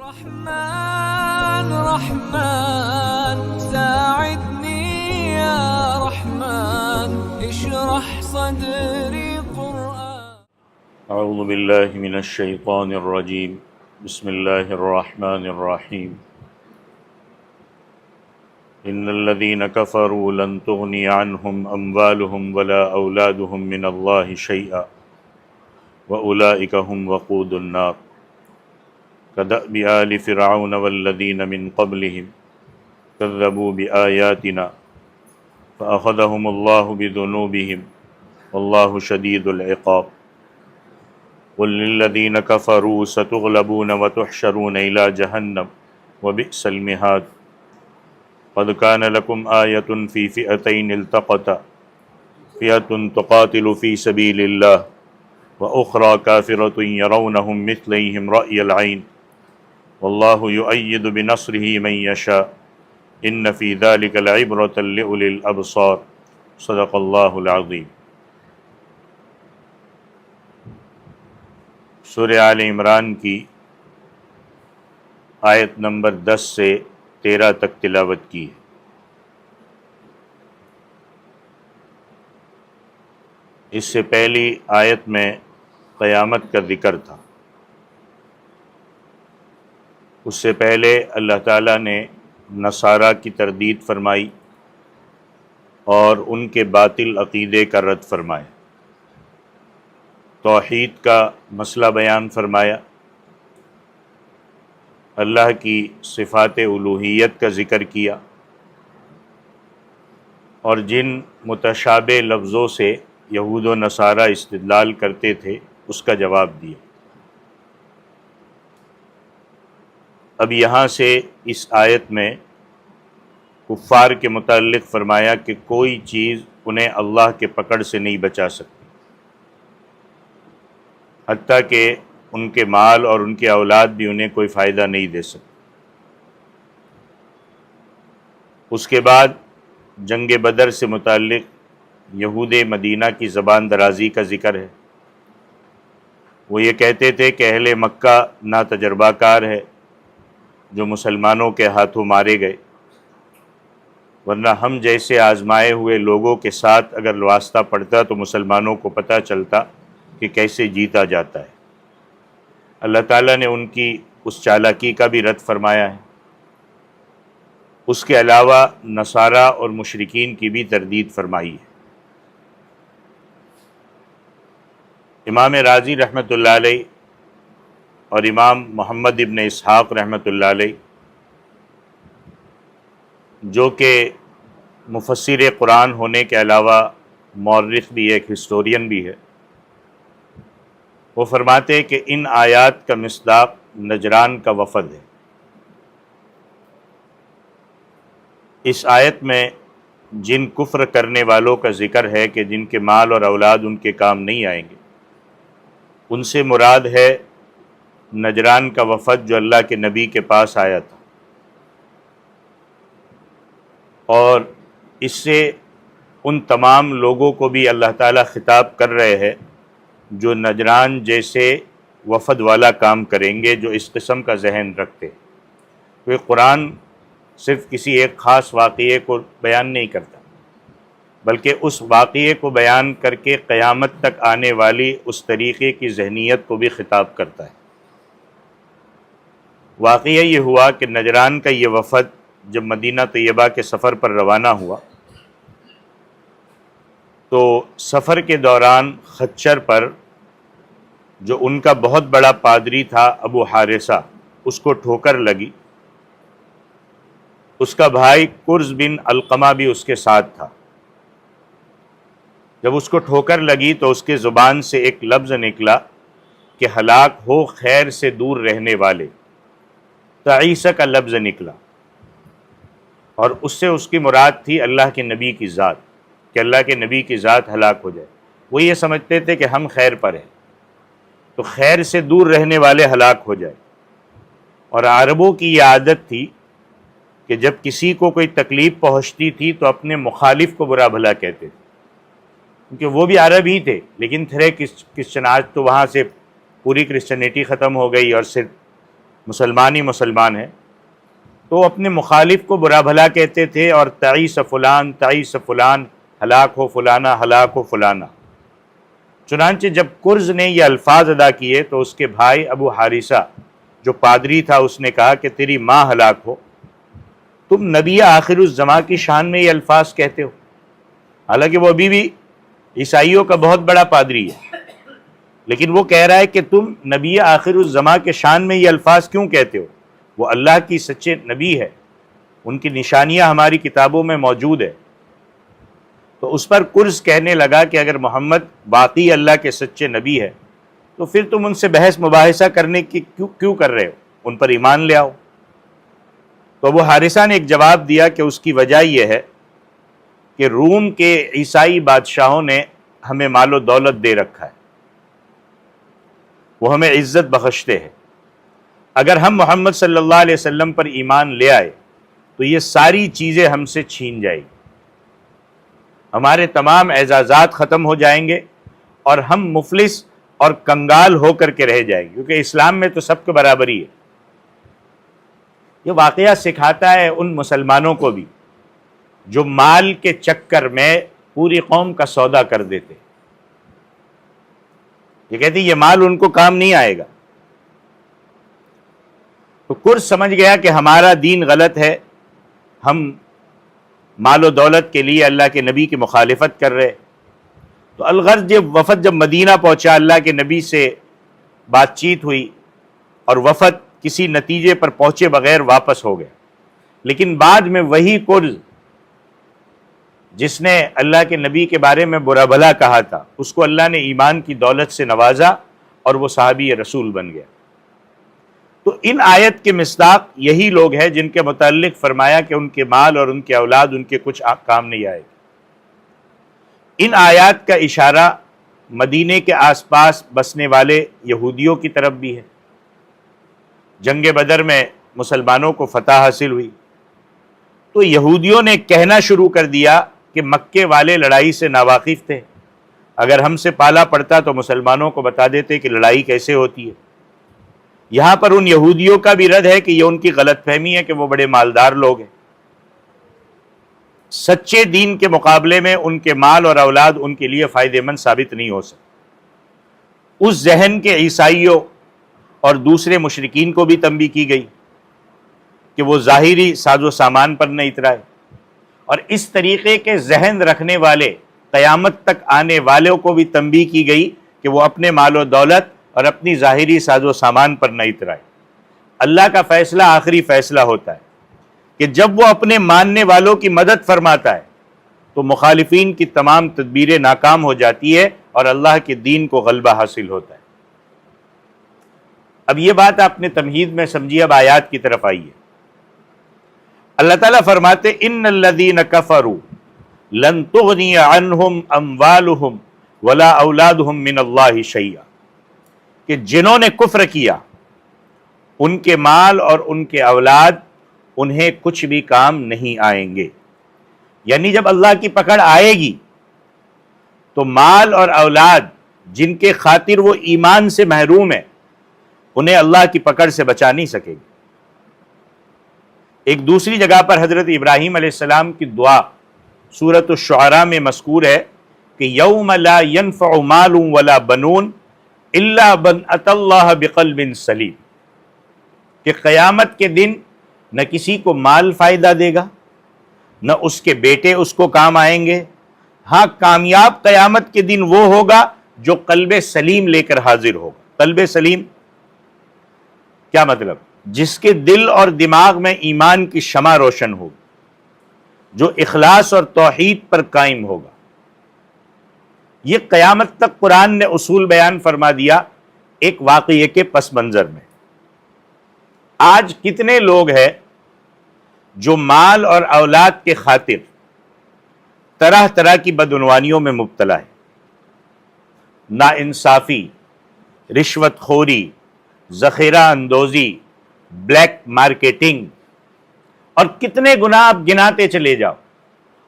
رحمن رحمن ساعدني يا رحمن اشرح صدري قرآن. اعوذ باللہ من الشیطان الرجیم بسم اللہ الرحمن الرحیم. ان الذین کفروا لن تغنی عنہم اموالہم ولا اولادہم من اللہ شیئا واولئک هم وقود النار كدأب آل فرعون والذین من قبلهم كذبوا بآیاتنا فأخذهم اللہ بذنوبهم واللہ شدید العقاب. قل للذین کفروا ستغلبون وتحشرون إلی جہنم وبئس المہاد. قد كان لكم آیة فی فئتین التقتا فئة تقاتل فی سبیل اللہ وأخرى كافرة يرونهم مثليهم رأي العين والله يؤيد بنصره من يشاء إن في ذلك لعبرة لأولي الأبصار. صدق اللہ العظیم. سورہ آل عمران کی آیت نمبر 10 سے 13 تک تلاوت کی ہے. اس سے پہلی آیت میں قیامت کا ذکر تھا. اس سے پہلے اللہ تعالیٰ نے نصارہ کی تردید فرمائی اور ان کے باطل عقیدے کا رد فرمایا. توحید کا مسئلہ بیان فرمایا. اللہ کی صفات الوہیت کا ذکر کیا اور جن متشابہ لفظوں سے یہود و نصارہ استدلال کرتے تھے اس کا جواب دیا. اب یہاں سے اس آیت میں کفار کے متعلق فرمایا کہ کوئی چیز انہیں اللہ کے پکڑ سے نہیں بچا سکتی، حتیٰ کہ ان کے مال اور ان کے اولاد بھی انہیں کوئی فائدہ نہیں دے سکتے. اس کے بعد جنگ بدر سے متعلق یہود مدینہ کی زبان درازی کا ذکر ہے. وہ یہ کہتے تھے کہ اہل مکہ نا تجربہ کار ہے جو مسلمانوں کے ہاتھوں مارے گئے، ورنہ ہم جیسے آزمائے ہوئے لوگوں کے ساتھ اگر واسطہ پڑتا تو مسلمانوں کو پتہ چلتا کہ کیسے جیتا جاتا ہے. اللہ تعالیٰ نے ان کی اس چالاکی کا بھی رد فرمایا ہے. اس کے علاوہ نصارہ اور مشرکین کی بھی تردید فرمائی ہے. امام رازی رحمۃ اللہ علیہ اور امام محمد ابن اسحاق رحمۃ اللہ علیہ جو کہ مفسر قرآن ہونے کے علاوہ مورخ بھی ایک ہسٹورین بھی ہے، وہ فرماتے ہیں کہ ان آیات کا مصداق نجران کا وفد ہے. اس آیت میں جن کفر کرنے والوں کا ذکر ہے کہ جن کے مال اور اولاد ان کے کام نہیں آئیں گے، ان سے مراد ہے نجران کا وفد جو اللہ کے نبی کے پاس آیا تھا. اور اس سے ان تمام لوگوں کو بھی اللہ تعالیٰ خطاب کر رہے ہیں جو نجران جیسے وفد والا کام کریں گے، جو اس قسم کا ذہن رکھتے. وہ قرآن صرف کسی ایک خاص واقعے کو بیان نہیں کرتا، بلکہ اس واقعے کو بیان کر کے قیامت تک آنے والی اس طریقے کی ذہنیت کو بھی خطاب کرتا ہے. واقعہ یہ ہوا کہ نجران کا یہ وفد جب مدینہ طیبہ کے سفر پر روانہ ہوا تو سفر کے دوران خچر پر جو ان کا بہت بڑا پادری تھا ابو حارثہ، اس کو ٹھوکر لگی. اس کا بھائی کرز بن علقمہ بھی اس کے ساتھ تھا. جب اس کو ٹھوکر لگی تو اس کے زبان سے ایک لفظ نکلا کہ ہلاک ہو خیر سے دور رہنے والے. تعیسہ کا لفظ نکلا اور اس سے اس کی مراد تھی اللہ کے نبی کی ذات، کہ اللہ کے نبی کی ذات ہلاک ہو جائے. وہ یہ سمجھتے تھے کہ ہم خیر پر ہیں تو خیر سے دور رہنے والے ہلاک ہو جائے. اور عربوں کی یہ عادت تھی کہ جب کسی کو کوئی تکلیف پہنچتی تھی تو اپنے مخالف کو برا بھلا کہتے تھے، کیونکہ وہ بھی عرب ہی تھے، لیکن تھے کرسچن. آج تو وہاں سے پوری کرسچنیٹی ختم ہو گئی اور صرف مسلمان ہی مسلمان ہے، تو اپنے مخالف کو برا بھلا کہتے تھے، اور تعیس فلان تعیس فلان، ہلاک ہو فلانا ہلاک ہو فلانا۔ چنانچہ جب کرز نے یہ الفاظ ادا کیے تو اس کے بھائی ابو حارثہ جو پادری تھا اس نے کہا کہ تیری ماں ہلاک ہو، تم نبی آخر الزماں کی شان میں یہ الفاظ کہتے ہو؟ حالانکہ وہ ابھی بھی عیسائیوں کا بہت بڑا پادری ہے، لیکن وہ کہہ رہا ہے کہ تم نبی آخر الزماں کے شان میں یہ الفاظ کیوں کہتے ہو؟ وہ اللہ کی سچے نبی ہے، ان کی نشانیاں ہماری کتابوں میں موجود ہے۔ تو اس پر کرز کہنے لگا کہ اگر محمد واقعی اللہ کے سچے نبی ہے تو پھر تم ان سے بحث مباحثہ کرنے کی کیوں کر رہے ہو؟ ان پر ایمان لے آؤ۔ تو ابو حارثہ نے ایک جواب دیا کہ اس کی وجہ یہ ہے کہ روم کے عیسائی بادشاہوں نے ہمیں مال و دولت دے رکھا ہے، وہ ہمیں عزت بخشتے ہیں، اگر ہم محمد صلی اللہ علیہ وسلم پر ایمان لے آئے تو یہ ساری چیزیں ہم سے چھین جائیں گی، ہمارے تمام اعزازات ختم ہو جائیں گے اور ہم مفلس اور کنگال ہو کر کے رہ جائیں گے، کیونکہ اسلام میں تو سب کو برابری ہے۔ یہ واقعہ سکھاتا ہے ان مسلمانوں کو بھی جو مال کے چکر میں پوری قوم کا سودا کر دیتے، یہ کہتی یہ مال ان کو کام نہیں آئے گا۔ تو کرز سمجھ گیا کہ ہمارا دین غلط ہے، ہم مال و دولت کے لیے اللہ کے نبی کی مخالفت کر رہے۔ تو الغرض جب مدینہ پہنچا، اللہ کے نبی سے بات چیت ہوئی اور وفد کسی نتیجے پر پہنچے بغیر واپس ہو گئے، لیکن بعد میں وہی کرز جس نے اللہ کے نبی کے بارے میں برا بھلا کہا تھا، اس کو اللہ نے ایمان کی دولت سے نوازا اور وہ صحابی رسول بن گیا۔ تو ان آیت کے مصداق یہی لوگ ہیں جن کے متعلق فرمایا کہ ان کے مال اور ان کے اولاد ان کے کچھ کام نہیں آئے گی۔ ان آیات کا اشارہ مدینے کے آس پاس بسنے والے یہودیوں کی طرف بھی ہے۔ جنگ بدر میں مسلمانوں کو فتح حاصل ہوئی تو یہودیوں نے کہنا شروع کر دیا کہ مکے والے لڑائی سے ناواقف تھے، اگر ہم سے پالا پڑتا تو مسلمانوں کو بتا دیتے کہ لڑائی کیسے ہوتی ہے۔ یہاں پر ان یہودیوں کا بھی رد ہے کہ یہ ان کی غلط فہمی ہے کہ وہ بڑے مالدار لوگ ہیں۔ سچے دین کے مقابلے میں ان کے مال اور اولاد ان کے لیے فائدہ مند ثابت نہیں ہو سکتے۔ اس ذہن کے عیسائیوں اور دوسرے مشرکین کو بھی تنبیہ کی گئی کہ وہ ظاہری ساز و سامان پر نہ اترائے، اور اس طریقے کے ذہن رکھنے والے قیامت تک آنے والوں کو بھی تنبیہ کی گئی کہ وہ اپنے مال و دولت اور اپنی ظاہری ساز و سامان پر نہ اترائے۔ اللہ کا فیصلہ آخری فیصلہ ہوتا ہے کہ جب وہ اپنے ماننے والوں کی مدد فرماتا ہے تو مخالفین کی تمام تدبیریں ناکام ہو جاتی ہے اور اللہ کے دین کو غلبہ حاصل ہوتا ہے۔ اب یہ بات آپ نے تمہید میں سمجھی، اب آیات کی طرف آئیے۔ اللہ تعالیٰ فرماتے ان الذین کفروا لن تغنی عنہم اموالہم ولا اولادہم من اللہ شیئا، کہ جنہوں نے کفر کیا ان کے مال اور ان کے اولاد انہیں کچھ بھی کام نہیں آئیں گے۔ یعنی جب اللہ کی پکڑ آئے گی تو مال اور اولاد جن کے خاطر وہ ایمان سے محروم ہے انہیں اللہ کی پکڑ سے بچا نہیں سکے گی۔ ایک دوسری جگہ پر حضرت ابراہیم علیہ السلام کی دعا سورۃ الشعراء میں مذکور ہے کہ یوم لا ينفع مال ولا بنون الا من اتى اللہ بقلب سلیم، کہ قیامت کے دن نہ کسی کو مال فائدہ دے گا، نہ اس کے بیٹے اس کو کام آئیں گے، ہاں کامیاب قیامت کے دن وہ ہوگا جو قلب سلیم لے کر حاضر ہوگا۔ قلب سلیم کیا مطلب؟ جس کے دل اور دماغ میں ایمان کی شمع روشن ہوگی، جو اخلاص اور توحید پر قائم ہوگا۔ یہ قیامت تک قرآن نے اصول بیان فرما دیا ایک واقعے کے پس منظر میں۔ آج کتنے لوگ ہیں جو مال اور اولاد کے خاطر طرح طرح کی بدعنوانیوں میں مبتلا ہے، ناانصافی، رشوت خوری، ذخیرہ اندوزی، بلیک مارکیٹنگ، اور کتنے گناہ آپ گناتے چلے جاؤ،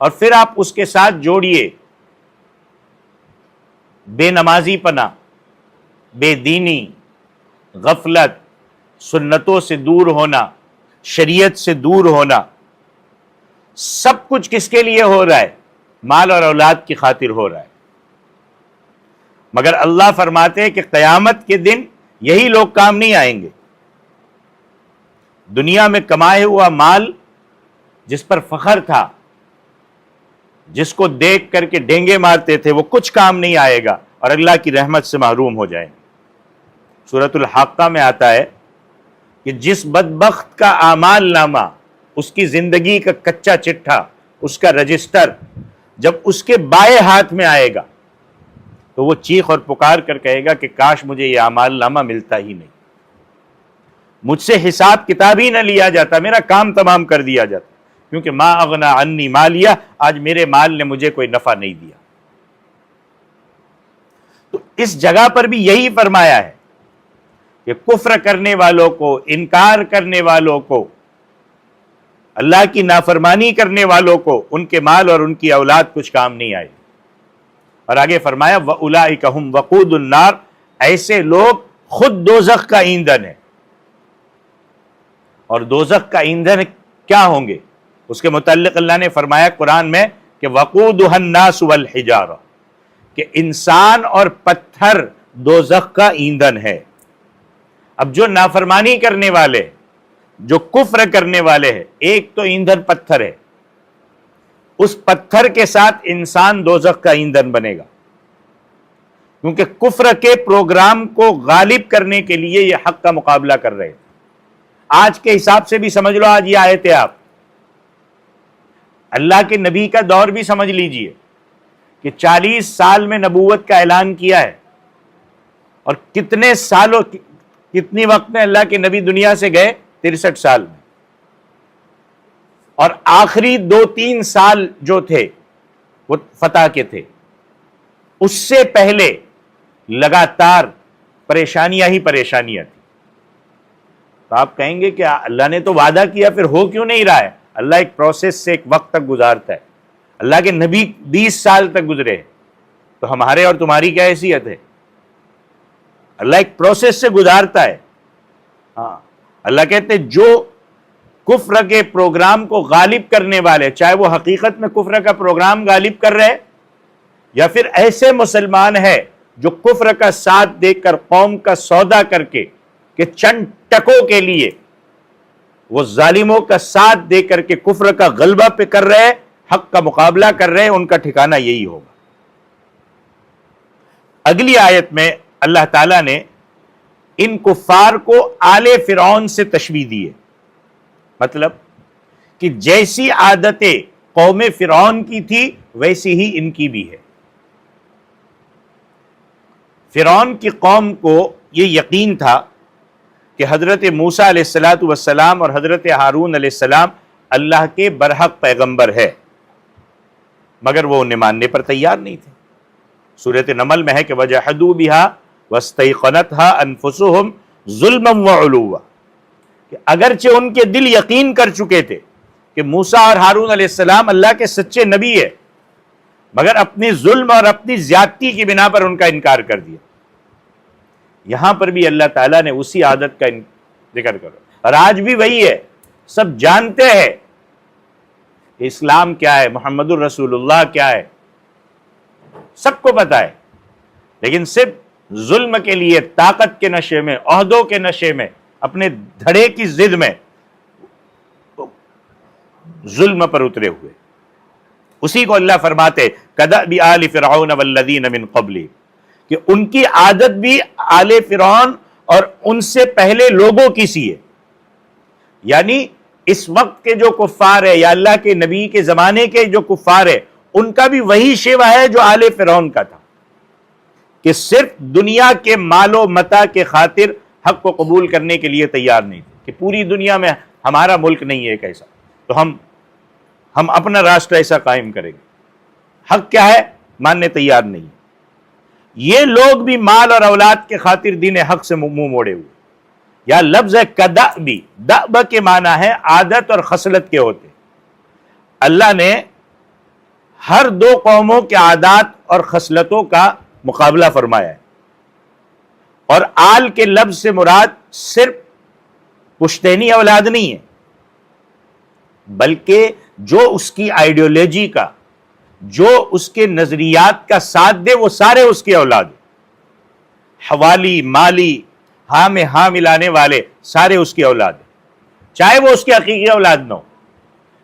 اور پھر آپ اس کے ساتھ جوڑیے بے نمازی پنا، بے دینی، غفلت، سنتوں سے دور ہونا، شریعت سے دور ہونا، سب کچھ کس کے لیے ہو رہا ہے؟ مال اور اولاد کی خاطر ہو رہا ہے۔ مگر اللہ فرماتے ہیں کہ قیامت کے دن یہی لوگ کام نہیں آئیں گے۔ دنیا میں کمائے ہوا مال جس پر فخر تھا، جس کو دیکھ کر کے ڈینگے مارتے تھے، وہ کچھ کام نہیں آئے گا اور اللہ کی رحمت سے محروم ہو جائیں گے۔ سورۃ الحاقہ میں آتا ہے کہ جس بدبخت کا اعمال نامہ، اس کی زندگی کا کچا چٹھا، اس کا رجسٹر جب اس کے بائیں ہاتھ میں آئے گا تو وہ چیخ اور پکار کر کہے گا کہ کاش مجھے یہ اعمال نامہ ملتا ہی نہیں، مجھ سے حساب کتاب ہی نہ لیا جاتا، میرا کام تمام کر دیا جاتا، کیونکہ ما اغنا عنی مالیہ، آج میرے مال نے مجھے کوئی نفع نہیں دیا۔ تو اس جگہ پر بھی یہی فرمایا ہے کہ کفر کرنے والوں کو، انکار کرنے والوں کو، اللہ کی نافرمانی کرنے والوں کو ان کے مال اور ان کی اولاد کچھ کام نہیں آئے۔ اور آگے فرمایا وَأُولَئِكَ هُمْ وَقُودُ النَّارِ، ایسے لوگ خود دوزخ کا ایندھن ہے۔ اور دوزخ کا ایندھن کیا ہوں گے؟ اس کے متعلق اللہ نے فرمایا قرآن میں کہ وَقُودُهَا النَّاسُ وَالْحِجَارَةُ، کہ انسان اور پتھر دوزخ کا ایندھن ہے۔ اب جو نافرمانی کرنے والے، جو کفر کرنے والے ہیں، ایک تو ایندھن پتھر ہے، اس پتھر کے ساتھ انسان دوزخ کا ایندھن بنے گا، کیونکہ کفر کے پروگرام کو غالب کرنے کے لیے یہ حق کا مقابلہ کر رہے ہیں۔ آج کے حساب سے بھی سمجھ لو، آج یہ آیت ہے، آپ اللہ کے نبی کا دور بھی سمجھ لیجئے کہ 40 سال میں نبوت کا اعلان کیا ہے، اور کتنے سالوں، کتنی وقت میں اللہ کے نبی دنیا سے گئے؟ 63 سال میں۔ اور آخری 2-3 سال جو تھے وہ فتح کے تھے، اس سے پہلے لگاتار پریشانیاں ہی پریشانیاں تھیں۔ تو آپ کہیں گے کہ اللہ نے تو وعدہ کیا، پھر ہو کیوں نہیں رہا ہے؟ اللہ ایک پروسیس سے ایک وقت تک گزارتا ہے۔ اللہ کے نبی 20 سال تک گزرے، تو ہمارے اور تمہاری کیا حیثیت ہے؟ اللہ ایک پروسیس سے گزارتا ہے۔ ہاں، اللہ کہتے ہیں جو کفر کے پروگرام کو غالب کرنے والے، چاہے وہ حقیقت میں کفر کا پروگرام غالب کر رہے یا پھر ایسے مسلمان ہے جو کفر کا ساتھ دے کر، قوم کا سودا کر کے کہ چند ٹکوں کے لیے وہ ظالموں کا ساتھ دے کر کے کفر کا غلبہ پہ کر رہے، حق کا مقابلہ کر رہے، ان کا ٹھکانہ یہی ہوگا۔ اگلی آیت میں اللہ تعالیٰ نے ان کفار کو آل فرعون سے تشبیہ دی ہے، مطلب کہ جیسی عادتیں قوم فرعون کی تھی ویسی ہی ان کی بھی ہے۔ فرعون کی قوم کو یہ یقین تھا کہ حضرت موسیٰ علیہ السلام اور حضرت ہارون علیہ السلام اللہ کے برحق پیغمبر ہے، مگر وہ انہیں ماننے پر تیار نہیں تھے۔ سورۃ نمل میں ہے کہ وَجَحَدُوا بِهَا وَاسْتَيْقَنَتْهَا أَنفُسُهُمْ ظُلْمًا وَعُلُوًّا، کہ اگرچہ ان کے دل یقین کر چکے تھے کہ موسیٰ اور ہارون علیہ السلام اللہ کے سچے نبی ہے، مگر اپنی ظلم اور اپنی زیادتی کی بنا پر ان کا انکار کر دیا۔ یہاں پر بھی اللہ تعالیٰ نے اسی عادت کا ذکر کرو، اور آج بھی وہی ہے۔ سب جانتے ہیں کہ اسلام کیا ہے، محمد الرسول اللہ کیا ہے، سب کو پتا ہے، لیکن صرف ظلم کے لیے، طاقت کے نشے میں، عہدوں کے نشے میں، اپنے دھڑے کی ضد میں ظلم پر اترے ہوئے۔ اسی کو اللہ فرماتے کدأب آل فرعون والذین من قبل، کہ ان کی عادت بھی آل فرعون اور ان سے پہلے لوگوں کی سی ہے، یعنی اس وقت کے جو کفار ہے یا اللہ کے نبی کے زمانے کے جو کفار ہے، ان کا بھی وہی شیوہ ہے جو آل فرعون کا تھا، کہ صرف دنیا کے مال و متاع کے خاطر حق کو قبول کرنے کے لیے تیار نہیں تھے، کہ پوری دنیا میں ہمارا ملک نہیں ہے ایک ایسا، تو ہم اپنا راشٹر ایسا قائم کریں گے۔ حق کیا ہے؟ ماننے تیار نہیں۔ یہ لوگ بھی مال اور اولاد کے خاطر دین حق سے منہ موڑے ہوئے۔ یا لفظ کدأب، دأب کے معنی ہے عادت اور خصلت کے ہوتے۔ اللہ نے ہر دو قوموں کے عادات اور خصلتوں کا مقابلہ فرمایا ہے، اور آل کے لفظ سے مراد صرف پشتینی اولاد نہیں ہے، بلکہ جو اس کی آئیڈیالوجی کا، جو اس کے نظریات کا ساتھ دے، وہ سارے اس کی اولاد ہیں۔ حوالی، مالی، ہاں میں ہاں ملانے والے سارے اس کی اولاد ہیں، چاہے وہ اس کی حقیقی اولاد نہ ہو،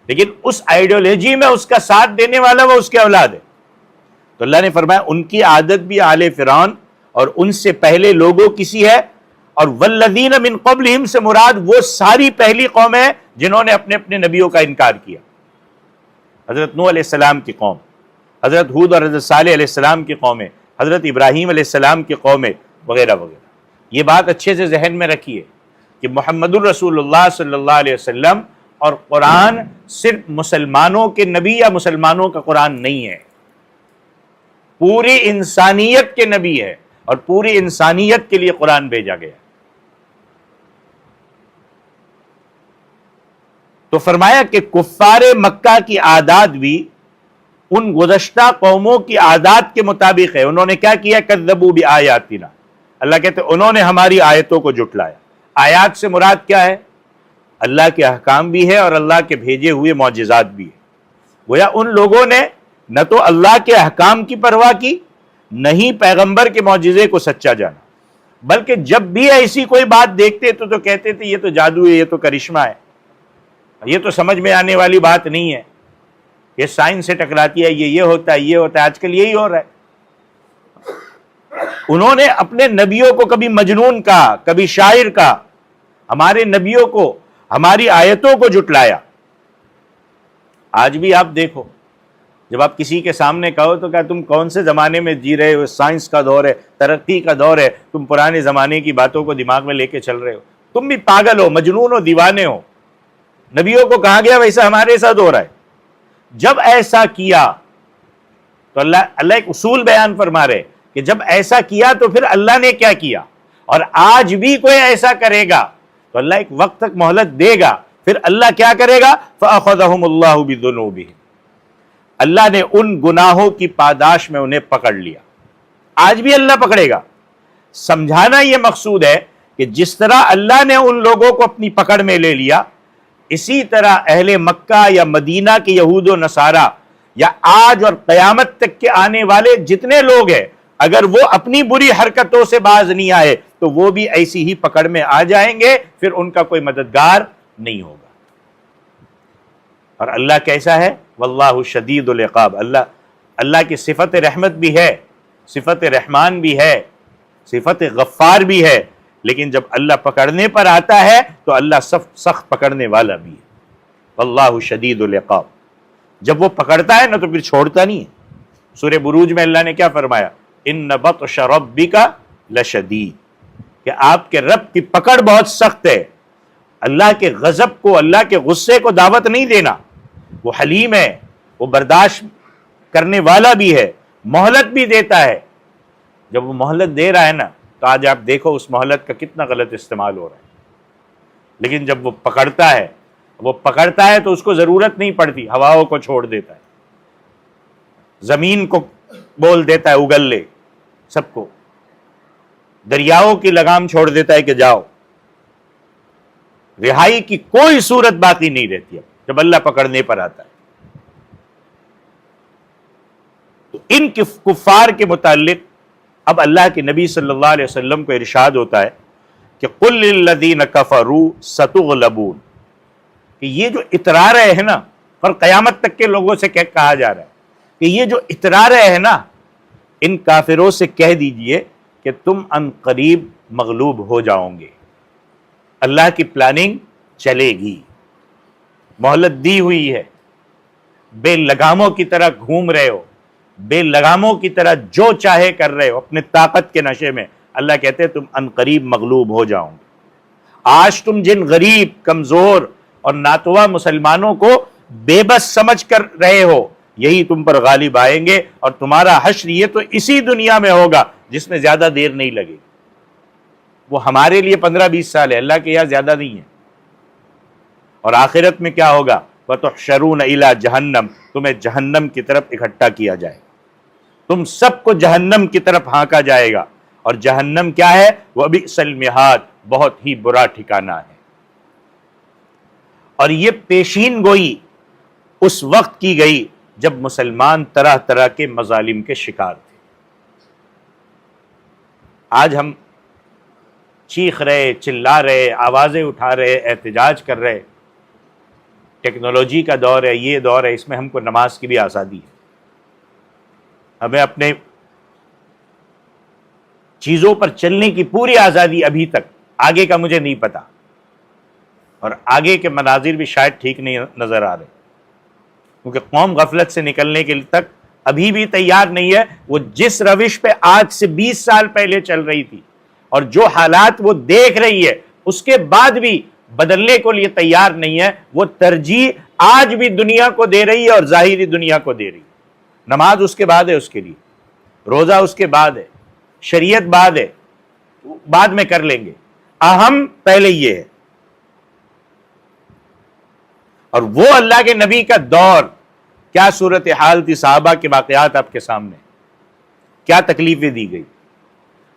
لیکن اس آئیڈیالوجی میں اس کا ساتھ دینے والا وہ اس کے اولاد ہے۔ تو اللہ نے فرمایا ان کی عادت بھی آل فرعون اور ان سے پہلے لوگوں کسی ہے، اور والذین من قبلہم سے مراد وہ ساری پہلی قوم ہے جنہوں نے اپنے اپنے نبیوں کا انکار کیا۔ حضرت نوح علیہ السلام کی قوم، حضرت ہود اور حضرت صالح علیہ السلام کی قومیں، حضرت ابراہیم علیہ السلام کی قومیں، وغیرہ وغیرہ۔ یہ بات اچھے سے ذہن میں رکھیے کہ محمد الرسول اللہ صلی اللہ علیہ وسلم اور قرآن صرف مسلمانوں کے نبی یا مسلمانوں کا قرآن نہیں ہے، پوری انسانیت کے نبی ہے، اور پوری انسانیت کے لیے قرآن بھیجا گیا۔ تو فرمایا کہ کفار مکہ کی عادات بھی ان گزشتہ قوموں کی عادات کے مطابق ہے۔ انہوں نے کیا کیا؟ کذبوا بآیاتنا، اللہ کہتے انہوں نے ہماری آیتوں کو جھٹلایا۔ آیات سے مراد کیا ہے؟ اللہ کے احکام بھی ہے اور اللہ کے بھیجے ہوئے معجزات بھی ہے۔ گویا ان لوگوں نے نہ تو اللہ کے احکام کی پرواہ کی، نہ ہی پیغمبر کے معجزے کو سچا جانا، بلکہ جب بھی ایسی کوئی بات دیکھتے تو کہتے تھے یہ تو جادو ہے، یہ تو کرشمہ ہے، یہ تو سمجھ میں آنے والی بات نہیں ہے، یہ سائنس سے ٹکراتی ہے، یہ ہوتا ہے، یہ ہوتا ہے۔ آج کل یہی ہو رہا ہے۔ انہوں نے اپنے نبیوں کو کبھی مجنون کہا، کبھی شاعر کہا، ہمارے نبیوں کو، ہماری آیتوں کو جھٹلایا۔ آج بھی آپ دیکھو، جب آپ کسی کے سامنے کہو تو کہا تم کون سے زمانے میں جی رہے ہو؟ سائنس کا دور ہے، ترقی کا دور ہے، تم پرانے زمانے کی باتوں کو دماغ میں لے کے چل رہے ہو، تم بھی پاگل ہو، مجنون ہو، دیوانے ہو۔ نبیوں کو کہا گیا ویسا ہمارے ساتھ ہو رہا ہے۔ جب ایسا کیا تو اللہ ایک اصول بیان فرما رہے کہ جب ایسا کیا تو پھر اللہ نے کیا کیا، اور آج بھی کوئی ایسا کرے گا تو اللہ ایک وقت تک مہلت دے گا، پھر اللہ کیا کرے گا؟ فَأَخَذَهُمُ اللَّهُ بِذُنُوبِهِمْ، اللہ نے ان گناہوں کی پاداش میں انہیں پکڑ لیا۔ آج بھی اللہ پکڑے گا۔ سمجھانا یہ مقصود ہے کہ جس طرح اللہ نے ان لوگوں کو اپنی پکڑ میں لے لیا، اسی طرح اہل مکہ یا مدینہ کے یہود و نصارہ یا آج اور قیامت تک کے آنے والے جتنے لوگ ہیں، اگر وہ اپنی بری حرکتوں سے باز نہیں آئے تو وہ بھی ایسی ہی پکڑ میں آ جائیں گے، پھر ان کا کوئی مددگار نہیں ہوگا۔ اور اللہ کیسا ہے؟ واللہ شدید العقاب، اللہ کی صفت رحمت بھی ہے، صفت رحمان بھی ہے، صفت غفار بھی ہے، لیکن جب اللہ پکڑنے پر آتا ہے تو اللہ سخت پکڑنے والا بھی ہے۔ واللہ شدید العقاب، جب وہ پکڑتا ہے نا تو پھر چھوڑتا نہیں ہے۔ سورہ بروج میں اللہ نے کیا فرمایا؟ ان بطش ربک لشدید، کہ آپ کے رب کی پکڑ بہت سخت ہے۔ اللہ کے غضب کو، اللہ کے غصے کو دعوت نہیں دینا۔ وہ حلیم ہے، وہ برداشت کرنے والا بھی ہے، مہلت بھی دیتا ہے۔ جب وہ مہلت دے رہا ہے نا تو آج آپ دیکھو اس مہلت کا کتنا غلط استعمال ہو رہا ہے، لیکن جب وہ پکڑتا ہے تو اس کو ضرورت نہیں پڑتی، ہواؤں کو چھوڑ دیتا ہے، زمین کو بول دیتا ہے اگل لے، سب کو، دریاؤں کی لگام چھوڑ دیتا ہے کہ جاؤ۔ رہائی کی کوئی صورت باقی نہیں رہتی ہے جب اللہ پکڑنے پر آتا ہے۔ تو ان کفار کے متعلق اب اللہ کے نبی صلی اللہ علیہ وسلم کو ارشاد ہوتا ہے کہ قُلْ لِلَّذِينَ كَفَرُوا سَتُغْلَبُونَ، کہ یہ جو اترا رہے ہیں نا، اور قیامت تک کے لوگوں سے کہا جا رہا ہے کہ یہ جو اترا رہے ہیں نا، ان کافروں سے کہہ دیجئے کہ تم ان قریب مغلوب ہو جاؤ گے۔ اللہ کی پلاننگ چلے گی، مہلت دی ہوئی ہے، بے لگاموں کی طرح گھوم رہے ہو، بے لگاموں کی طرح جو چاہے کر رہے ہو اپنے طاقت کے نشے میں، اللہ کہتے ہیں تم ان قریب مغلوب ہو جاؤ گے۔ آج تم جن غریب، کمزور اور ناتواں مسلمانوں کو بے بس سمجھ کر رہے ہو، یہی تم پر غالب آئیں گے، اور تمہارا حشر یہ تو اسی دنیا میں ہوگا جس میں زیادہ دیر نہیں لگے گی۔ وہ ہمارے لیے 15-20 سال ہے، اللہ کے یہاں زیادہ نہیں ہے۔ اور آخرت میں کیا ہوگا؟ وَتُحْشَرُونَ إِلَىٰ جَهَنَّمَ، تمہیں جہنم کی طرف اکٹھا کیا جائے، تم سب کو جہنم کی طرف ہانکا جائے گا، اور جہنم کیا ہے؟ وَبِئْسَ الْمِہَادُ، بہت ہی برا ٹھکانہ ہے۔ اور یہ پیشین گوئی اس وقت کی گئی جب مسلمان طرح طرح کے مظالم کے شکار تھے۔ آج ہم چیخ رہے، چلا رہے، آوازیں اٹھا رہے، احتجاج کر رہے، ٹیکنالوجی کا دور ہے، یہ دور ہے، اس میں ہم کو نماز کی بھی آزادی ہے، ہمیں اپنے چیزوں پر چلنے کی پوری آزادی ابھی تک، آگے کا مجھے نہیں پتا، اور آگے کے مناظر بھی شاید ٹھیک نہیں نظر آ رہے، کیونکہ قوم غفلت سے نکلنے کے تک ابھی بھی تیار نہیں ہے۔ وہ جس روش پہ آج سے 20 سال پہلے چل رہی تھی اور جو حالات وہ دیکھ رہی ہے اس کے بعد بھی بدلنے کو لیے تیار نہیں ہے، وہ ترجیح آج بھی دنیا کو دے رہی ہے اور ظاہری دنیا کو دے رہی ہے۔ نماز اس کے بعد ہے، اس کے لیے روزہ اس کے بعد ہے، شریعت بعد ہے، بعد میں کر لیں گے، اہم پہلے یہ ہے۔ اور وہ اللہ کے نبی کا دور، کیا صورتحال تھی، صحابہ کے واقعات آپ کے سامنے، کیا تکلیفیں دی گئی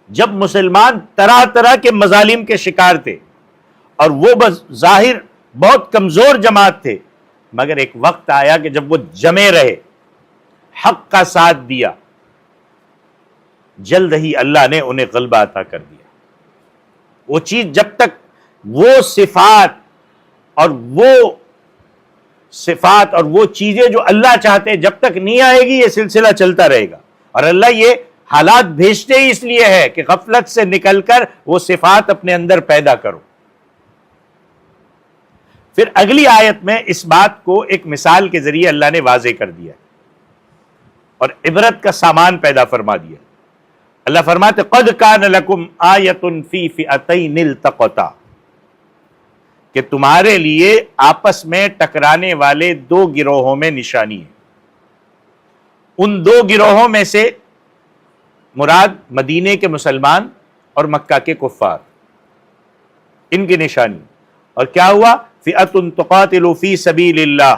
جب مسلمان طرح طرح کے مظالم کے شکار تھے، اور وہ بس ظاہر بہت کمزور جماعت تھے، مگر ایک وقت آیا کہ جب وہ جمے رہے، حق کا ساتھ دیا، جلد ہی اللہ نے انہیں غلبہ عطا کر دیا۔ وہ چیز جب تک وہ صفات اور وہ چیزیں جو اللہ چاہتے ہیں جب تک نہیں آئے گی، یہ سلسلہ چلتا رہے گا، اور اللہ یہ حالات بھیجتے ہی اس لیے ہے کہ غفلت سے نکل کر وہ صفات اپنے اندر پیدا کرو۔ پھر اگلی آیت میں اس بات کو ایک مثال کے ذریعے اللہ نے واضح کر دیا اور عبرت کا سامان پیدا فرما دیا۔ اللہ فرماتے قد کان لکم آیۃ فی فئتین التقطا، کہ تمہارے لیے آپس میں ٹکرانے والے دو گروہوں میں نشانی ہے۔ ان دو گروہوں میں سے مراد مدینے کے مسلمان اور مکہ کے کفار، ان کی نشانی۔ اور کیا ہوا؟ فئۃ تقاتل فی سبیل اللہ،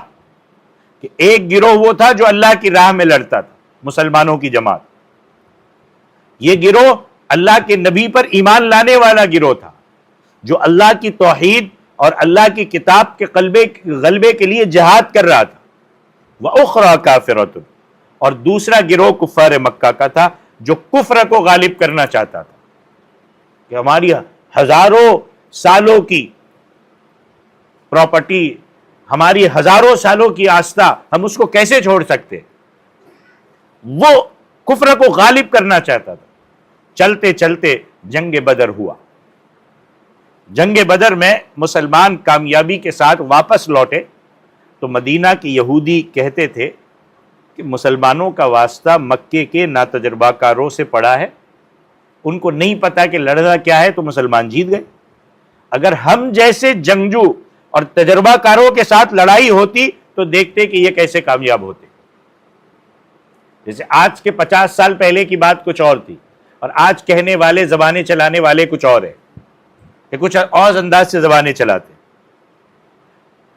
کہ ایک گروہ وہ تھا جو اللہ کی راہ میں لڑتا تھا، مسلمانوں کی جماعت۔ یہ گروہ اللہ کے نبی پر ایمان لانے والا گروہ تھا، جو اللہ کی توحید اور اللہ کی کتاب کے غلبے کے لیے جہاد کر رہا تھا۔ وَأُخْرَى كَافِرَةٌ، اور دوسرا گروہ کفار مکہ کا تھا جو کفر کو غالب کرنا چاہتا تھا، کہ ہماری ہزاروں سالوں کی پراپرٹی، ہماری ہزاروں سالوں کی آستہ، ہم اس کو کیسے چھوڑ سکتے؟ وہ کفر کو غالب کرنا چاہتا تھا۔ چلتے چلتے جنگ بدر ہوا۔ جنگ بدر میں مسلمان کامیابی کے ساتھ واپس لوٹے تو مدینہ کے یہودی کہتے تھے کہ مسلمانوں کا واسطہ مکے کے ناتجربہ کاروں سے پڑا ہے، ان کو نہیں پتا کہ لڑنا کیا ہے، تو مسلمان جیت گئے۔ اگر ہم جیسے جنگجو اور تجربہ کاروں کے ساتھ لڑائی ہوتی تو دیکھتے کہ یہ کیسے کامیاب ہوتے۔ جیسے آج کے 50 سال پہلے کی بات کچھ اور تھی، اور آج کہنے والے، زبانیں چلانے والے کچھ اور ہے، کہ کچھ اور انداز سے زبانیں چلاتے،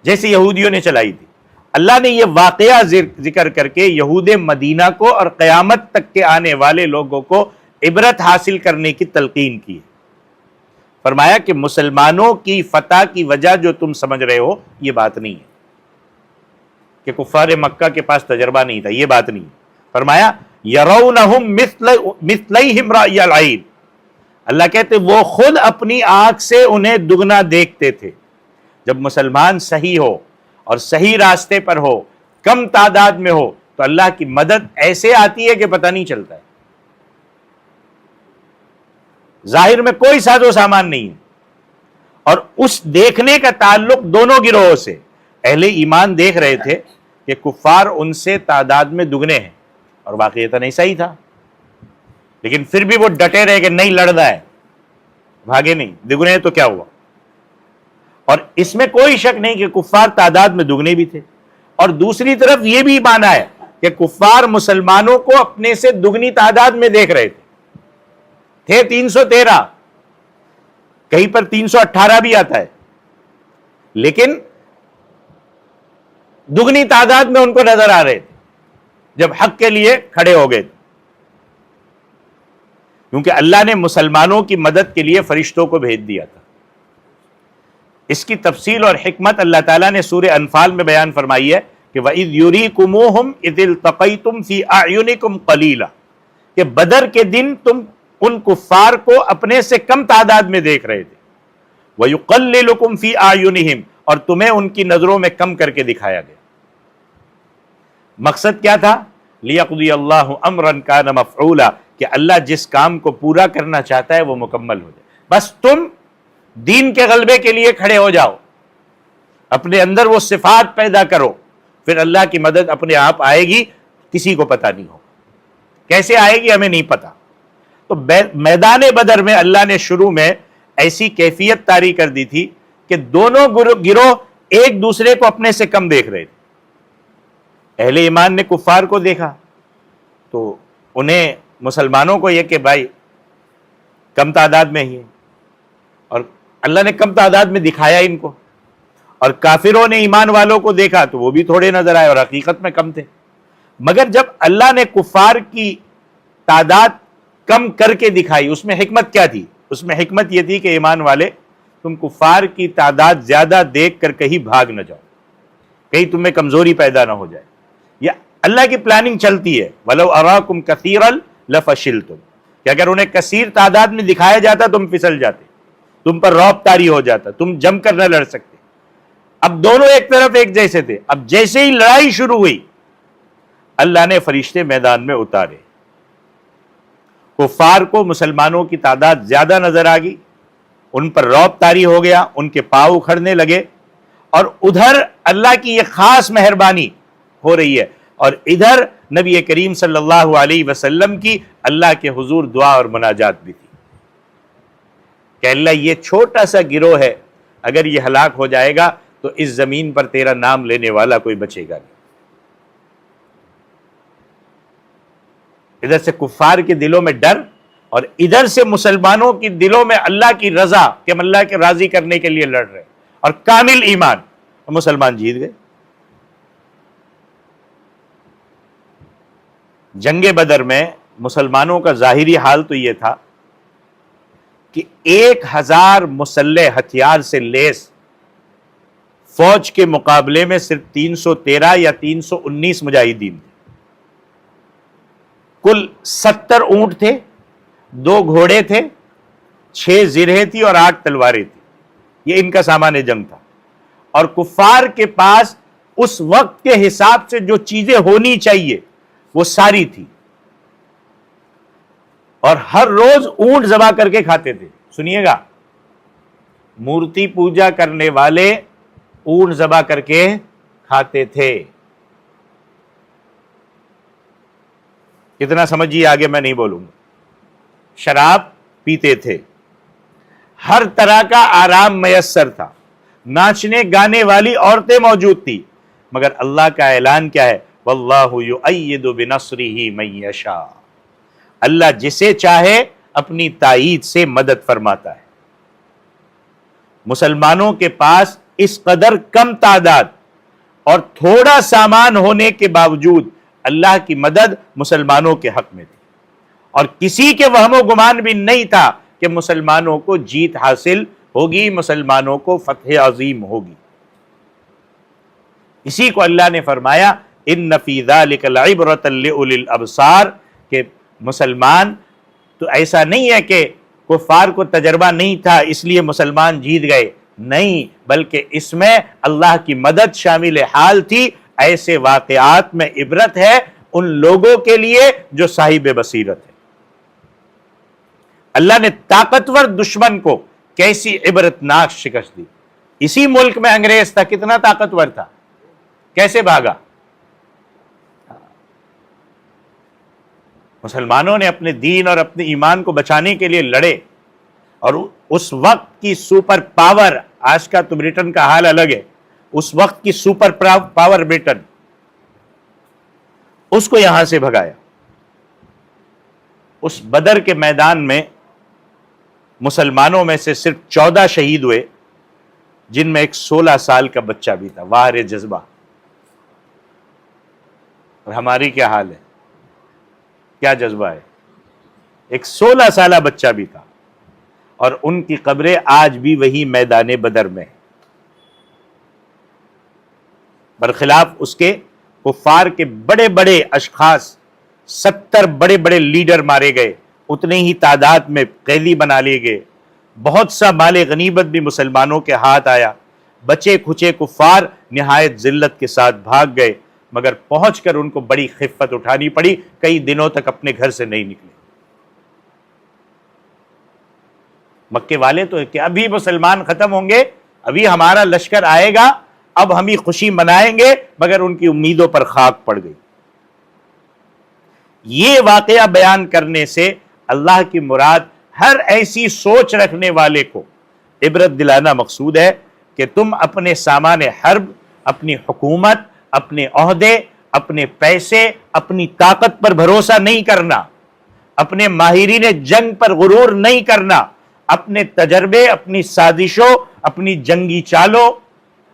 جیسے یہودیوں نے چلائی تھی۔ اللہ نے یہ واقعہ ذکر کر کے یہود مدینہ کو اور قیامت تک کے آنے والے لوگوں کو عبرت حاصل کرنے کی تلقین کی۔ فرمایا کہ مسلمانوں کی فتح کی وجہ جو تم سمجھ رہے ہو، یہ بات نہیں ہے کہ کفار مکہ کے پاس تجربہ نہیں تھا، یہ بات نہیں۔ فرمایا یرونہم مثلیہم رأی العین، اللہ کہتے وہ خود اپنی آنکھ سے انہیں دگنا دیکھتے تھے۔ جب مسلمان صحیح ہو اور صحیح راستے پر ہو، کم تعداد میں ہو، تو اللہ کی مدد ایسے آتی ہے کہ پتہ نہیں چلتا ہے۔ ظاہر میں کوئی ساز و سامان نہیں ہے، اور اس دیکھنے کا تعلق دونوں گروہوں سے۔ اہل ایمان دیکھ رہے تھے کہ کفار ان سے تعداد میں دگنے ہیں، اور واقعتاً ایسا ہی تھا، لیکن پھر بھی وہ ڈٹے رہے کہ نہیں لڑنا ہے، بھاگے نہیں، دگنے تو کیا ہوا۔ اور اس میں کوئی شک نہیں کہ کفار تعداد میں دگنے بھی تھے، اور دوسری طرف یہ بھی مانا ہے کہ کفار مسلمانوں کو اپنے سے دگنی تعداد میں دیکھ رہے تھے 313، کہیں پر 318 بھی آتا ہے، لیکن دگنی تعداد میں ان کو نظر آ رہے تھے جب حق کے لیے کھڑے ہو گئے تھے، کیونکہ اللہ نے مسلمانوں کی مدد کے لیے فرشتوں کو بھیج دیا تھا۔ اس کی تفصیل اور حکمت اللہ تعالیٰ نے سورہ انفال میں بیان فرمائی ہے کہ وَإِذْ يُرِيكُمُوهُمْ إِذِ الْتَقَيْتُمْ فِي أَعْيُنِكُمْ قَلِيلًا، کہ بدر کے دن تم ان کفار کو اپنے سے کم تعداد میں دیکھ رہے تھے، وَيُقَلِّلُكُمْ فِي أَعْيُنِهِمْ، اور تمہیں ان کی نظروں میں کم کر کے دکھایا گیا۔ مقصد کیا تھا؟ لِيَقْضِيَ اللَّهُ أَمْرًا كَانَ مَفْعُولًا، کہ اللہ جس کام کو پورا کرنا چاہتا ہے وہ مکمل ہو جائے۔ بس تم دین کے غلبے کے لیے کھڑے ہو جاؤ، اپنے اندر وہ صفات پیدا کرو، پھر اللہ کی مدد اپنے آپ آئے گی، کسی کو پتہ نہیں ہوگا کیسے آئے گی، ہمیں نہیں پتہ۔ تو میدان بدر میں اللہ نے شروع میں ایسی کیفیت طاری کر دی تھی کہ دونوں گروہ ایک دوسرے کو اپنے سے کم دیکھ رہے تھے۔ اہل ایمان نے کفار کو دیکھا تو انہیں مسلمانوں کو یہ کہ بھائی کم تعداد میں ہی ہے، اور اللہ نے کم تعداد میں دکھایا ان کو، اور کافروں نے ایمان والوں کو دیکھا تو وہ بھی تھوڑے نظر آئے اور حقیقت میں کم تھے۔ مگر جب اللہ نے کفار کی تعداد کم کر کے دکھائی، اس میں حکمت کیا تھی؟ اس میں حکمت یہ تھی کہ ایمان والے تم کفار کی تعداد زیادہ دیکھ کر کہیں بھاگ نہ جاؤ، کہیں تمہیں کمزوری پیدا نہ ہو جائے۔ یہ اللہ کی پلاننگ چلتی ہے، وَلَوْ أَرَاكُمْ كَثِيرًا لَفَشِلْتُمْ، کہ اگر انہیں کثیر تعداد میں دکھایا جاتا تم پھسل جاتے، تم پر رعب طاری ہو جاتا، تم جم کر نہ لڑ سکتے۔ اب دونوں ایک طرف ایک جیسے تھے، اب جیسے ہی لڑائی شروع ہوئی اللہ نے فرشتے میدان میں اتارے، کفار کو مسلمانوں کی تعداد زیادہ نظر آ گئی، ان پر رعب طاری ہو گیا، ان کے پاؤں اکھڑنے لگے، اور ادھر اللہ کی یہ خاص مہربانی ہو رہی ہے، اور ادھر نبی کریم صلی اللہ علیہ وسلم کی اللہ کے حضور دعا اور مناجات بھی تھی کہ اللہ یہ چھوٹا سا گروہ ہے، اگر یہ ہلاک ہو جائے گا تو اس زمین پر تیرا نام لینے والا کوئی بچے گا نہیں۔ ادھر سے کفار کے دلوں میں ڈر، اور ادھر سے مسلمانوں کی دلوں میں اللہ کی رضا کہ ہم اللہ کے راضی کرنے کے لیے لڑ رہے ہیں، اور کامل ایمان، اور مسلمان جیت گئے۔ جنگ بدر میں مسلمانوں کا ظاہری حال تو یہ تھا کہ 1000 مسلح ہتھیار سے لیس فوج کے مقابلے میں صرف 313 یا 319 مجاہدین تھے۔ کل 70 اونٹ تھے، 2 گھوڑے تھے، 6 زرہیں تھی اور 8 تلواریں تھی، یہ ان کا سامان جنگ تھا۔ اور کفار کے پاس اس وقت کے حساب سے جو چیزیں ہونی چاہیے وہ ساری تھی، اور ہر روز اونٹ ذبح کر کے کھاتے تھے۔ سنیے گا، مورتی پوجا کرنے والے اونٹ ذبح کر کے کھاتے تھے۔ اتنا سمجھیے، آگے میں نہیں بولوں گا۔ شراب پیتے تھے، ہر طرح کا آرام میسر تھا، ناچنے گانے والی عورتیں موجود تھی، مگر اللہ کا اعلان کیا ہے؟ واللہ یؤید بنصرہ من یشاء، اللہ جسے چاہے اپنی تائید سے مدد فرماتا ہے۔ مسلمانوں کے پاس اس قدر کم تعداد اور تھوڑا سامان ہونے کے باوجود اللہ کی مدد مسلمانوں کے حق میں تھی، اور کسی کے وہم و گمان بھی نہیں تھا کہ مسلمانوں کو جیت حاصل ہوگی، مسلمانوں کو فتح عظیم ہوگی۔ اسی کو اللہ نے فرمایا ان فی ذلک لعبرۃ لاولی الابصار، کہ مسلمان تو ایسا نہیں ہے کہ کفار کو تجربہ نہیں تھا اس لیے مسلمان جیت گئے، نہیں، بلکہ اس میں اللہ کی مدد شامل حال تھی۔ ایسے واقعات میں عبرت ہے ان لوگوں کے لیے جو صاحب بصیرت ہے۔ اللہ نے طاقتور دشمن کو کیسی عبرتناک شکست دی۔ اسی ملک میں انگریز تھا، کتنا طاقتور تھا، کیسے بھاگا؟ مسلمانوں نے اپنے دین اور اپنے ایمان کو بچانے کے لیے لڑے، اور اس وقت کی سپر پاور، آج کا تو برٹن کا حال الگ ہے، اس وقت کی سپر پاور برٹن، اس کو یہاں سے بھگایا۔ اس بدر کے میدان میں مسلمانوں میں سے صرف 14 شہید ہوئے، جن میں ایک 16 سال کا بچہ بھی تھا، واہر جذبہ۔ اور ہماری کیا حال ہے، کیا جذبہ ہے؟ ایک 16 سالہ بچہ بھی تھا، اور ان کی قبریں آج بھی وہی میدان بدر میں ہیں۔ برخلاف اس کے کفار کے بڑے بڑے اشخاص، 70 بڑے بڑے لیڈر مارے گئے، اتنے ہی تعداد میں قیدی بنا لیے گئے، بہت سا مال غنیمت بھی مسلمانوں کے ہاتھ آیا، بچے کھچے کفار نہایت ذلت کے ساتھ بھاگ گئے، مگر پہنچ کر ان کو بڑی خفت اٹھانی پڑی، کئی دنوں تک اپنے گھر سے نہیں نکلے۔ مکے والے تو کہ ابھی مسلمان ختم ہوں گے، ابھی ہمارا لشکر آئے گا، اب ہم ہی خوشی منائیں گے، مگر ان کی امیدوں پر خاک پڑ گئی۔ یہ واقعہ بیان کرنے سے اللہ کی مراد ہر ایسی سوچ رکھنے والے کو عبرت دلانا مقصود ہے کہ تم اپنے سامان حرب، اپنی حکومت، اپنے عہدے، اپنے پیسے، اپنی طاقت پر بھروسہ نہیں کرنا، اپنے ماہرین جنگ پر غرور نہیں کرنا، اپنے تجربے، اپنی سازشوں، اپنی جنگی چالوں،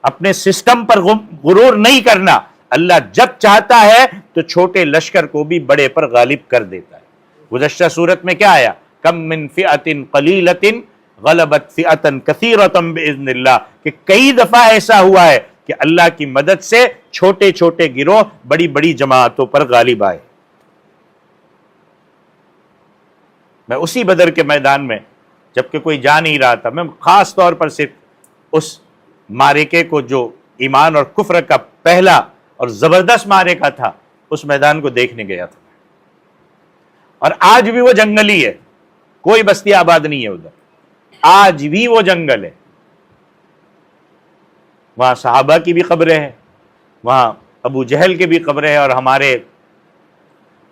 اپنے سسٹم پر غرور نہیں کرنا۔ اللہ جب چاہتا ہے تو چھوٹے لشکر کو بھی بڑے پر غالب کر دیتا ہے۔ گزشتہ سورت میں کیا آیا؟ کم من فئۃ قلیلۃ غلبت فئۃ کثیرۃ باذن اللہ، کہ کئی دفعہ ایسا ہوا ہے کہ اللہ کی مدد سے چھوٹے چھوٹے گروہ بڑی بڑی جماعتوں پر غالب آئے۔ میں اسی بدر کے میدان میں جبکہ کوئی جا نہیں رہا تھا، میں خاص طور پر صرف اس معرکے کو جو ایمان اور کفر کا پہلا اور زبردست معرکہ تھا، اس میدان کو دیکھنے گیا تھا۔ اور آج بھی وہ جنگل ہی ہے، کوئی بستی آباد نہیں ہے ادھر، آج بھی وہ جنگل ہے۔ وہاں صحابہ کی بھی قبریں ہیں، وہاں ابو جہل کی بھی قبریں ہیں، اور ہمارے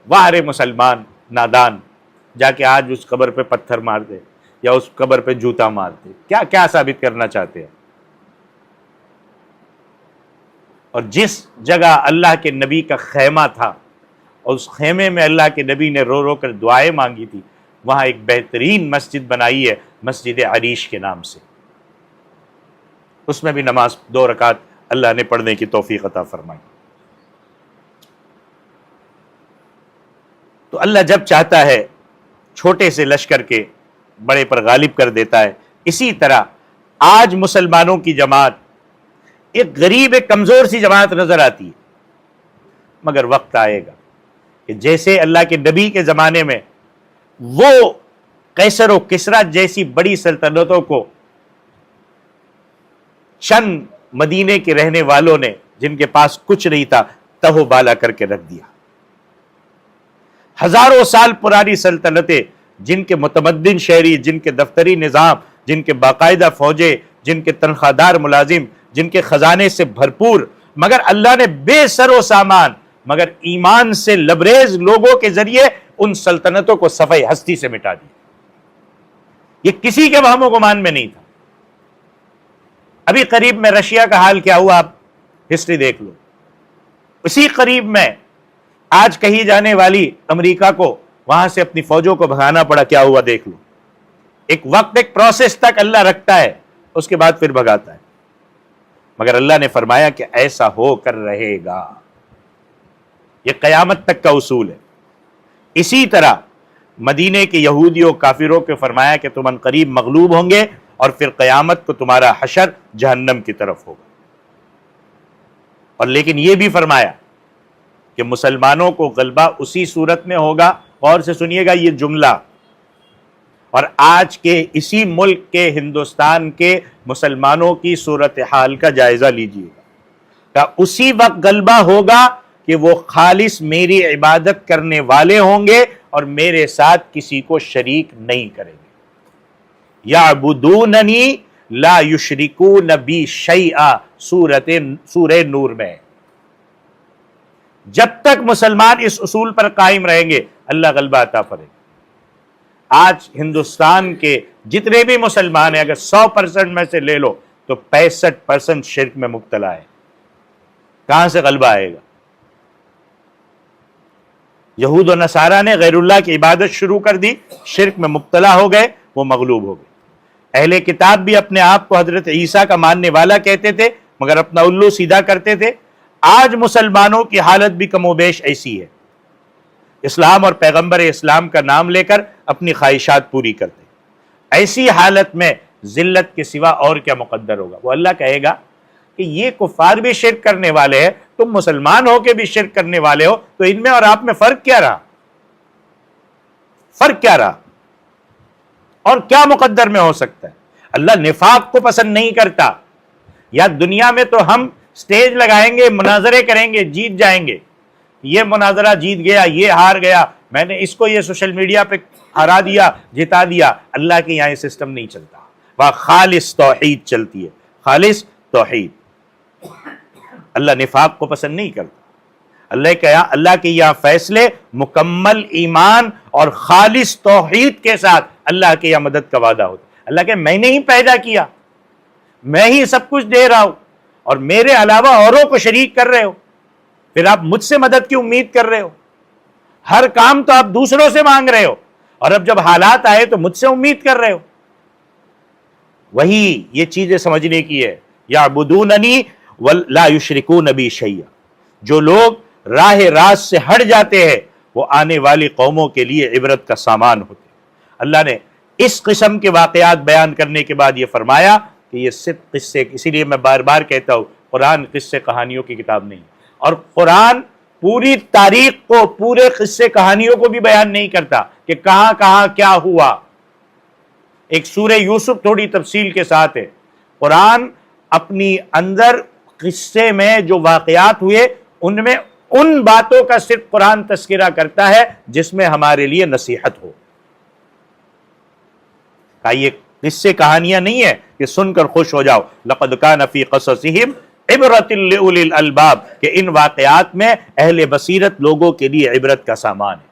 وارے مسلمان نادان جا کے آج اس قبر پہ پتھر مارتے یا اس قبر پہ جوتا مارتے۔ کیا ثابت کرنا چاہتے ہیں؟ اور جس جگہ اللہ کے نبی کا خیمہ تھا اور اس خیمے میں اللہ کے نبی نے رو رو کر دعائیں مانگی تھی، وہاں ایک بہترین مسجد بنائی ہے مسجد عریش کے نام سے، اس میں بھی نماز 2 رکعت اللہ نے پڑھنے کی توفیق عطا فرمائی۔ تو اللہ جب چاہتا ہے چھوٹے سے لشکر کے بڑے پر غالب کر دیتا ہے۔ اسی طرح آج مسلمانوں کی جماعت ایک غریب، ایک کمزور سی جماعت نظر آتی ہے، مگر وقت آئے گا کہ جیسے اللہ کے نبی کے زمانے میں وہ قیصر و کسریٰ جیسی بڑی سلطنتوں کو چند مدینے کے رہنے والوں نے، جن کے پاس کچھ نہیں تھا، تہو بالا کر کے رکھ دیا۔ ہزاروں سال پرانی سلطنتیں، جن کے متمدن شہری، جن کے دفتری نظام، جن کے باقاعدہ فوجیں، جن کے تنخواہ دار ملازم، جن کے خزانے سے بھرپور، مگر اللہ نے بے سر و سامان مگر ایمان سے لبریز لوگوں کے ذریعے ان سلطنتوں کو صفحہ ہستی سے مٹا دیا۔ یہ کسی کے وہم و گمان میں نہیں تھا۔ ابھی قریب میں رشیا کا حال کیا ہوا، آپ ہسٹری دیکھ لو۔ اسی قریب میں آج کہی جانے والی امریکہ کو وہاں سے اپنی فوجوں کو بھگانا پڑا، کیا ہوا دیکھ لو۔ ایک وقت، ایک پروسیس تک اللہ رکھتا ہے، اس کے بعد پھر بھگاتا ہے، مگر اللہ نے فرمایا کہ ایسا ہو کر رہے گا، یہ قیامت تک کا اصول ہے۔ اسی طرح مدینے کے یہودیوں کافروں کو فرمایا کہ تم عنقریب مغلوب ہوں گے، اور پھر قیامت کو تمہارا حشر جہنم کی طرف ہوگا۔ اور لیکن یہ بھی فرمایا کہ مسلمانوں کو غلبہ اسی صورت میں ہوگا، غور سے سنیے گا یہ جملہ، اور آج کے اسی ملک کے ہندوستان کے مسلمانوں کی صورتحال کا جائزہ لیجیے گا، کہ اسی وقت غلبہ ہوگا کہ وہ خالص میری عبادت کرنے والے ہوں گے اور میرے ساتھ کسی کو شریک نہیں کریں گے۔ یعبدوننی لا یشرکون بی شیئا، سورہ نور میں۔ جب تک مسلمان اس اصول پر قائم رہیں گے، اللہ غلبہ عطا فرمائے گا۔ آج ہندوستان کے جتنے بھی مسلمان ہیں، اگر 100% میں سے لے لو تو 65% شرک میں مبتلا ہے۔ کہاں سے غلبہ آئے گا؟ یہود و نصارہ نے غیر اللہ کی عبادت شروع کر دی، شرک میں مبتلا ہو گئے، وہ مغلوب ہو گئے۔ اہل کتاب بھی اپنے آپ کو حضرت عیسیٰ کا ماننے والا کہتے تھے، مگر اپنا الو سیدھا کرتے تھے۔ آج مسلمانوں کی حالت بھی کم و بیش ایسی ہے، اسلام اور پیغمبر اسلام کا نام لے کر اپنی خواہشات پوری کرتے۔ ایسی حالت میں ذلت کے سوا اور کیا مقدر ہوگا؟ وہ اللہ کہے گا کہ یہ کفار بھی شرک کرنے والے ہیں، تم مسلمان ہو کے بھی شرک کرنے والے ہو، تو ان میں اور آپ میں فرق کیا رہا؟ فرق کیا رہا؟ اور کیا مقدر میں ہو سکتا ہے؟ اللہ نفاق کو پسند نہیں کرتا. یا دنیا میں تو ہم سٹیج لگائیں گے، مناظرے کریں گے، جیت جائیں گے، یہ مناظرہ جیت گیا، یہ ہار گیا، میں نے اس کو یہ سوشل میڈیا پہ ہرا دیا، جتا دیا. اللہ کے یہاں یہ سسٹم نہیں چلتا، وہاں خالص توحید چلتی ہے، خالص توحید. اللہ نفاق کو پسند نہیں کرتا. اللہ کے یہاں فیصلے مکمل ایمان اور خالص توحید کے ساتھ اللہ کے یہاں مدد کا وعدہ ہوتا ہے. اللہ کہ میں نے ہی پیدا کیا، میں ہی سب کچھ دے رہا ہوں، اور میرے علاوہ اوروں کو شریک کر رہے ہو، پھر آپ مجھ سے مدد کی امید کر رہے ہو. ہر کام تو آپ دوسروں سے مانگ رہے ہو، اور اب جب حالات آئے تو مجھ سے امید کر رہے ہو. وہی یہ چیزیں سمجھنے کی ہے. یعبدوننی ولا یشرکون بی شیئا. جو لوگ راہ راست سے ہٹ جاتے ہیں وہ آنے والی قوموں کے لیے عبرت کا سامان ہوتے ہیں. اللہ نے اس قسم کے واقعات بیان کرنے کے بعد یہ فرمایا کہ یہ صرف قصے، اسی لیے میں بار بار کہتا ہوں قرآن قصے کہانیوں کی کتاب نہیں، اور قرآن پوری تاریخ کو، پورے قصے کہانیوں کو بھی بیان نہیں کرتا کہ کہاں کہاں کیا ہوا. ایک سورہ یوسف تھوڑی تفصیل کے ساتھ ہے. قرآن اپنی اندر قصے میں جو واقعات ہوئے ان میں ان باتوں کا صرف قرآن تذکرہ کرتا ہے جس میں ہمارے لیے نصیحت ہو. یہ قصے کہانیاں نہیں ہے کہ سن کر خوش ہو جاؤ. لقد کان فی قصصہم عبرۃ لأولی الالباب، کہ ان واقعات میں اہل بصیرت لوگوں کے لیے عبرت کا سامان ہے.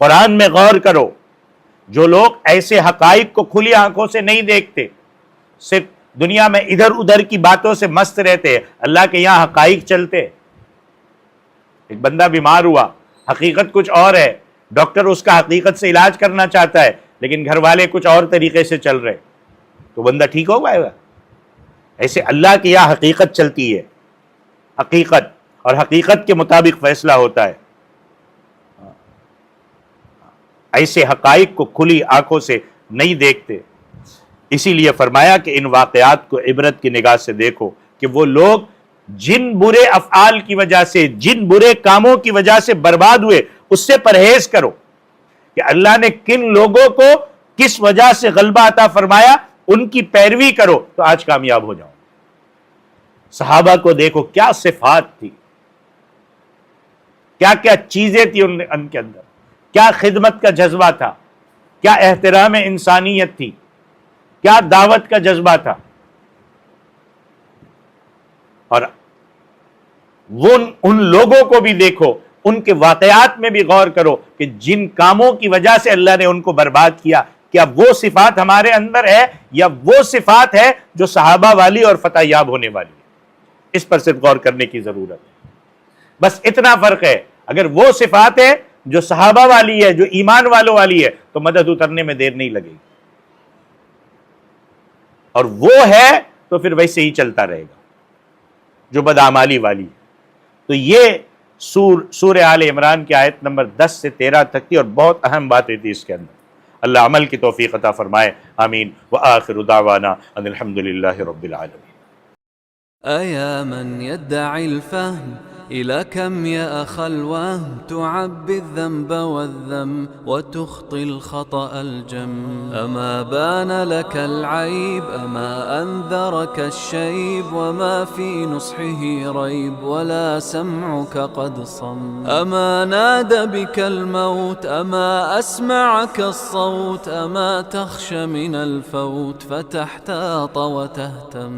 قرآن میں غور کرو. جو لوگ ایسے حقائق کو کھلی آنکھوں سے نہیں دیکھتے، صرف دنیا میں ادھر ادھر کی باتوں سے مست رہتے، اللہ کے یہاں حقائق چلتے. ایک بندہ بیمار ہوا، حقیقت کچھ اور ہے، ڈاکٹر اس کا حقیقت سے علاج کرنا چاہتا ہے لیکن گھر والے کچھ اور طریقے سے چل رہے، تو بندہ ٹھیک ہو پائے گا؟ ایسے اللہ کے یہاں حقیقت چلتی ہے، حقیقت، اور حقیقت کے مطابق فیصلہ ہوتا ہے. ایسے حقائق کو کھلی آنکھوں سے نہیں دیکھتے. اسی لیے فرمایا کہ ان واقعات کو عبرت کی نگاہ سے دیکھو کہ وہ لوگ جن برے افعال کی وجہ سے، جن برے کاموں کی وجہ سے برباد ہوئے، اس سے پرہیز کرو کہ اللہ نے کن لوگوں کو کس وجہ سے غلبہ عطا فرمایا، ان کی پیروی کرو تو آج کامیاب ہو جاؤ. صحابہ کو دیکھو، کیا صفات تھی، کیا کیا چیزیں تھی ان کے اندر، کیا خدمت کا جذبہ تھا، کیا احترام انسانیت تھی، کیا دعوت کا جذبہ تھا. اور وہ ان لوگوں کو بھی دیکھو، ان کے واقعات میں بھی غور کرو کہ جن کاموں کی وجہ سے اللہ نے ان کو برباد کیا، کیا وہ صفات ہمارے اندر ہے یا وہ صفات ہے جو صحابہ والی اور فتح یاب ہونے والی ہے. اس پر صرف غور کرنے کی ضرورت ہے. بس اتنا فرق ہے. اگر وہ صفات ہے جو صحابہ والی ہے، جو ایمان والوں والی ہے، تو مدد اترنے میں دیر نہیں لگے گی. اور وہ ہے تو پھر ویسے ہی چلتا رہے گا جو بدعمالی والی ہے. تو یہ سورہ آل عمران کی آیت نمبر 10 سے 13 تک تھی، اور بہت اہم باتیں تھی اس کے اندر. اللہ عمل کی توفیق عطا فرمائے. آمین. وآخر دعوانا ان الحمدللہ رب العالمین. أيا من يدعي الفهم إلى كم يا أخ الوهم تعبي الذنب والذم وتخطي الخطأ الجم. أما بان لك العيب، أما أنذرك الشيب، وما في نصحه ريب، ولا سمعك قد صم. أما نادى بك الموت، أما أسمعك الصوت، أما تخشى من الفوت فتحتاط وتهتم.